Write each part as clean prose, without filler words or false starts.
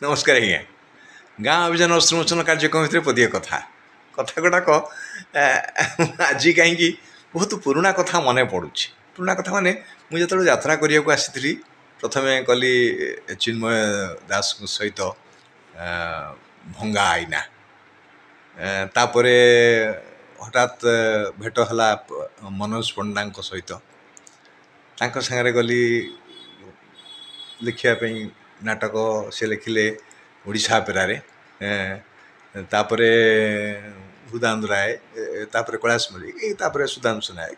नमस्कार आज्ञा गाँ अभियान अश्रुमोचन कार्यक्रम भितर पदिए कथा कथा गुड़ाक आज कहीं बहुत पुराणा कथा मन पड़ू पुराणा कथा माने मुझे जो यात्रा करने को आसी प्रथमे कली चिन्मय दास सहित भंगा आईना तापर हठात भेट है मनोज पंडा सहित सागरे गली लिखापी नाटक से लिखिले ओडिशा पेरारे तापरे भूदानंद राय तापरे कैलाश मल्लिक तापरे सुधांशु नायक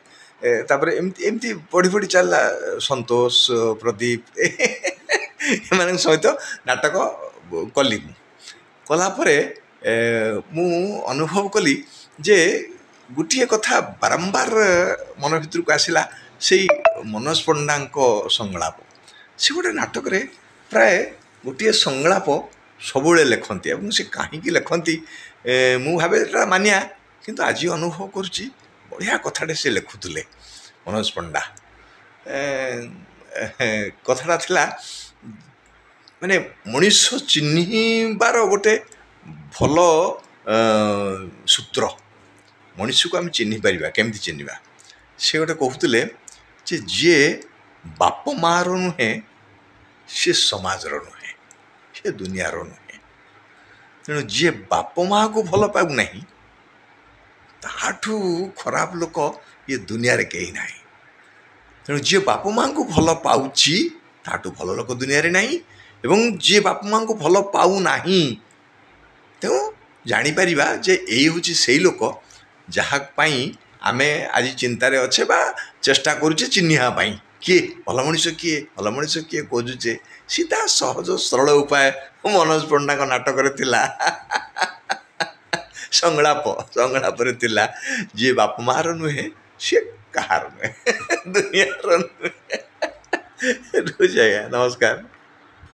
तापरे एमती पढ़ी पढ़ी चलला संतोष प्रदीप एम सहित नाटक कली कलापर मु अनुभव कली जे गोटे कथा बारंबार मन भर को आसला से मनोज पंडा संलाप से गोटे नाटक रे प्राय गोटे संलाप सब लिखती से कहीं लिखती मु भावे मानिया किंतु आज अनुभव करुच्ची बढ़िया कथाटे से लिखुले मनोज पंडा कथाटा थिला माने मनीष चिन्हबार गोटे भल सूत्र मनीष को आम चिन्ह पार केमती चिन्हवा से गोटे कहते जी बाप माँ नुहे सी समाजर नुहे सी दुनियार नुहे तेणु जी बाप माँ को भल पाऊना ताठू खराब लोक ये दुनिया रे कहीं ना तेणु जी बाप माँ को भल पाऊँची ताठू भल लोक दुनिया रे नहीं एवं जी बाप माँ को भल पाऊना तेणु जापर जे यही हूँ से लोक जहाँपाई आमे आज चिंतार अच्छे बा चेष्टा करुचे चिन्हापाई किए भल मनीष किए खोजुचे सीधा सहज सरल उपाय मनोज पंडा नाटक संलाप जी बाप मार नुहे सी कहार नुहे दुनिया नुहे। नमस्कार।